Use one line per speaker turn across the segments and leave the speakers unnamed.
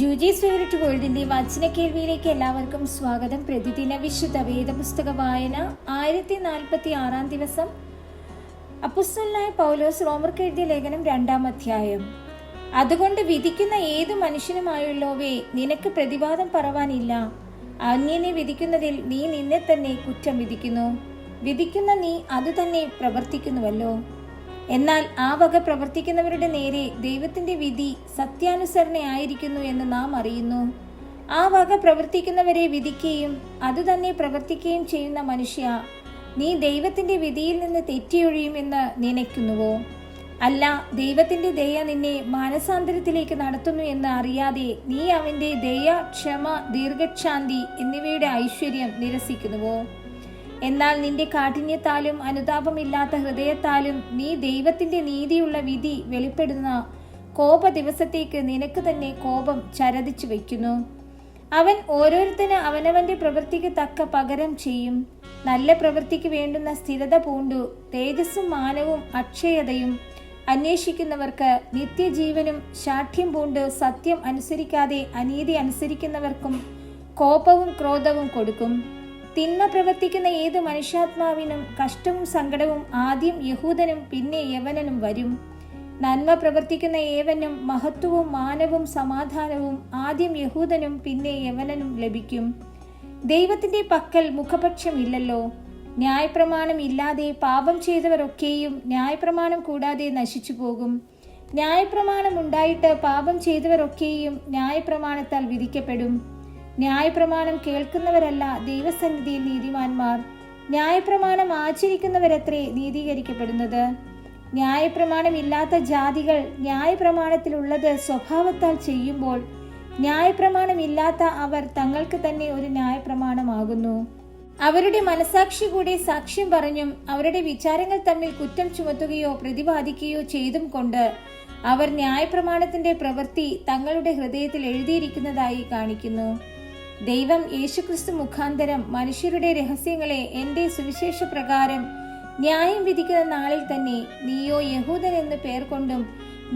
ടൂജീസ് favourite വേൾഡിന്റെ വചന കേൾവിയിലേക്ക് എല്ലാവർക്കും സ്വാഗതം. പ്രതിദിന വിശുദ്ധ വേദപുസ്തക വായന 1046 ദിവസം. അപ്പോസ്തലനായ പൗലോസ് റോമർക്ക് എഴുതിയ ലേഖനം 2-ാം അധ്യായം. അതുകൊണ്ട് വിധിക്കുന്ന ഏതു മനുഷ്യനുമായുള്ളവേ, നിനക്ക് പ്രതിവാദം പറവാനില്ല. അന്യനെ വിധിക്കുന്നതിൽ നീ നിന്നെ തന്നെ കുറ്റം വിധിക്കുന്നു. വിധിക്കുന്ന നീ അതുതന്നെ പ്രവർത്തിക്കുന്നുവല്ലോ. എന്നാൽ ആ വക പ്രവർത്തിക്കുന്നവരുടെ നേരെ ദൈവത്തിന്റെ വിധി സത്യാനുസരണയായിരിക്കുന്നു എന്ന് നാം അറിയുന്നു. ആ വക പ്രവർത്തിക്കുന്നവരെ വിധിക്കുകയും അതുതന്നെ പ്രവർത്തിക്കുകയും ചെയ്യുന്ന മനുഷ്യ, നീ ദൈവത്തിന്റെ വിധിയിൽ നിന്ന് തെറ്റിയൊഴിയുമെന്ന് നനയ്ക്കുന്നുവോ? അല്ല, ദൈവത്തിന്റെ ദയ നിന്നെ മാനസാന്തരത്തിലേക്ക് നടത്തുന്നു എന്ന് അറിയാതെ നീ അവന്റെ ദയ, ക്ഷമ, ദീർഘക്ഷാന്തി എന്നിവയുടെ ഐശ്വര്യം നിരസിക്കുന്നുവോ? എന്നാൽ നിന്റെ കാഠിന്യത്താലും അനുതാപമില്ലാത്ത ഹൃദയത്താലും നീ ദൈവത്തിന്റെ നീതിയുള്ള വിധി വെളിപ്പെടുന്ന കോപ ദിവസത്തേക്ക് നിനക്ക് തന്നെ കോപം ചരതിച്ചു വയ്ക്കുന്നു. അവൻ ഓരോരുത്തന് അവനവന്റെ പ്രവൃത്തിക്ക് തക്ക പകരം ചെയ്യും. നല്ല പ്രവൃത്തിക്ക് വേണ്ടുന്ന സ്ഥിരത പൂണ്ടു തേജസ്സും മാനവും അക്ഷയതയും അന്വേഷിക്കുന്നവർക്ക് നിത്യജീവനും, ശാഠ്യം പൂണ്ട് സത്യം അനുസരിക്കാതെ അനീതി അനുസരിക്കുന്നവർക്കും കോപവും ക്രോധവും കൊടുക്കും. തിന്മ പ്രവർത്തിക്കുന്ന ഏതു മനുഷ്യാത്മാവിനും കഷ്ടവും സങ്കടവും ആദ്യം യഹൂദനും പിന്നെ യവനനും വരും. നന്മ പ്രവർത്തിക്കുന്ന ഏവനും മഹത്വവും മാനവും സമാധാനവും ആദ്യം യഹൂദനും പിന്നെ യവനനും ലഭിക്കും. ദൈവത്തിന്റെ പക്കൽ മുഖപക്ഷമില്ലല്ലോ. ന്യായപ്രമാണം ഇല്ലാതെ പാപം ചെയ്തവരൊക്കെയും ന്യായപ്രമാണം കൂടാതെ നശിച്ചു പോകും. ന്യായപ്രമാണം ഉണ്ടായിട്ട് പാപം ചെയ്തവരൊക്കെയും ന്യായപ്രമാണത്താൽ വിധിക്കപ്പെടും. ന്യായപ്രമാണം കേൾക്കുന്നവരല്ല ദൈവസന്നിധിയിൽ നീതിമാന്മാർ, ന്യായപ്രമാണം ആചരിക്കുന്നവരത്രേ നീതീകരിക്കപ്പെടുന്നത്. ന്യായപ്രമാണം ഇല്ലാത്ത ജാതികൾ ന്യായപ്രമാണത്തിലുള്ളത് സ്വഭാവത്താൽ ചെയ്യുമ്പോൾ ന്യായപ്രമാണം ഇല്ലാത്ത അവർ തങ്ങൾക്ക് തന്നെ ഒരു ന്യായപ്രമാണമാകുന്നു. അവരുടെ മനസാക്ഷി കൂടെ സാക്ഷ്യം പറഞ്ഞും അവരുടെ വിചാരങ്ങൾ തമ്മിൽ കുറ്റം ചുമത്തുകയോ പ്രതിപാദിക്കുകയോ ചെയ്തും കൊണ്ട് അവർ ന്യായപ്രമാണത്തിന്റെ പ്രവൃത്തി തങ്ങളുടെ ഹൃദയത്തിൽ എഴുതിയിരിക്കുന്നതായി കാണിക്കുന്നു. ദൈവം യേശുക്രിസ്തു മുഖാന്തരം മനുഷ്യരുടെ രഹസ്യങ്ങളെ എന്റെ സുവിശേഷ പ്രകാരം ന്യായം വിധിക്കുന്ന നാളിൽ തന്നെ നീയോ യഹൂദൻ എന്ന് പേർ കൊണ്ടും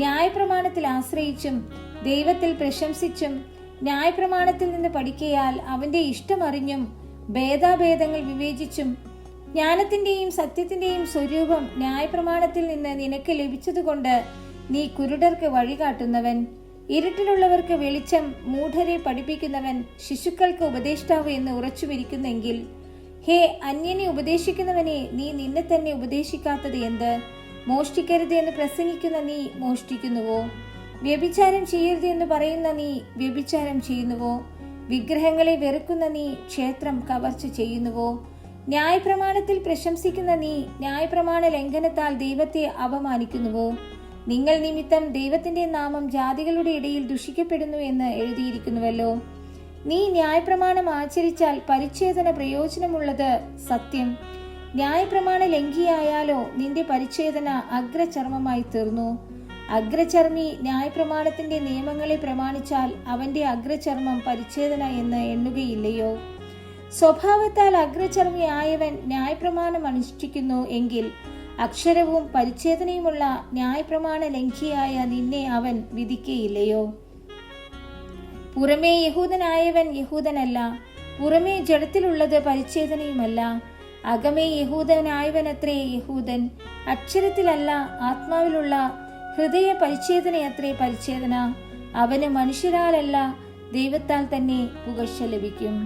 ന്യായപ്രമാണത്തിൽ ആശ്രയിച്ചും ദൈവത്തിൽ പ്രശംസിച്ചും ന്യായപ്രമാണത്തിൽ നിന്ന് പഠിക്കയാൽ അവന്റെ ഇഷ്ടമറിഞ്ഞും ഭേദാഭേദങ്ങൾ വിവേചിച്ചും ജ്ഞാനത്തിന്റെയും സത്യത്തിന്റെയും സ്വരൂപം ന്യായപ്രമാണത്തിൽ നിന്ന് നിനക്ക് ലഭിച്ചതുകൊണ്ട് നീ കുരുടർക്ക് വഴികാട്ടുന്നവൻ, ഇരുട്ടിലുള്ളവർക്ക് വെളിച്ചം, മൂഢരെ പഠിപ്പിക്കുന്നവൻ, ശിശുക്കൾക്ക് ഉപദേഷ്ടാവ് എന്ന് ഉറച്ചുപിരിക്കുന്നെങ്കിൽ, ഹേ അന്യനെ ഉപദേശിക്കുന്നവനെ, നീ നിന്നെ തന്നെ ഉപദേശിക്കാത്തത് എന്ത്? മോഷ്ടിക്കരുത് എന്ന് പ്രസംഗിക്കുന്ന നീ മോഷ്ടിക്കുന്നുവോ? വ്യഭിചാരം ചെയ്യരുത് എന്ന് പറയുന്ന നീ വ്യഭിചാരം ചെയ്യുന്നുവോ? വിഗ്രഹങ്ങളെ വെറുക്കുന്ന നീ ക്ഷേത്രം കവർച്ച ചെയ്യുന്നുവോ? ന്യായപ്രമാണത്തിൽ പ്രശംസിക്കുന്ന നീ ന്യായപ്രമാണ ലംഘനത്താൽ ദൈവത്തെ അപമാനിക്കുന്നുവോ? നിങ്ങൾ നിമിത്തം ദൈവത്തിന്റെ നാമം ജാതികളുടെ ഇടയിൽ ദുഷിക്കപ്പെടുന്നു എന്ന് എഴുതിയിരിക്കുന്നുവല്ലോ. നീ ന്യായപ്രമാണം ആചരിച്ചാൽ പരിച്ഛേദന പ്രയോജനമുള്ളത് സത്യം. ന്യായപ്രമാണ ലംഘിയായാലോ നിന്റെ പരിച്ഛേദന അഗ്രചർമ്മമായി തീർന്നു. അഗ്രചർമ്മി ന്യായപ്രമാണത്തിന്റെ നിയമങ്ങളെ പ്രമാണിച്ചാൽ അവന്റെ അഗ്രചർമ്മം പരിച്ഛേദന എന്ന് എണ്ണുകയില്ലയോ? സ്വഭാവത്താൽ അഗ്രചർമ്മി ആയവൻ ന്യായപ്രമാണം അനുഷ്ഠിക്കുന്നു എങ്കിൽ അക്ഷരവും പരിച്ഛേദനയുമുള്ള ന്യായപ്രമാണ ലംഘിയായ നിന്നെ അവൻ വിധിക്കയില്ലയോ? പുറമേ യഹൂദനായവൻ യഹൂദനല്ല, പുറമേ ജഡത്തിലുള്ളത് പരിച്ഛേദനയുമല്ല. അകമേ യഹൂദനായവനത്രേ യഹൂദൻ, അക്ഷരത്തിലല്ല ആത്മാവിലുള്ള ഹൃദയ പരിച്ഛേദനയത്രേ പരിച്ഛേദന. അവന് മനുഷ്യരാലല്ല ദൈവത്താൽ തന്നെ പുകഴ്ച ലഭിക്കും.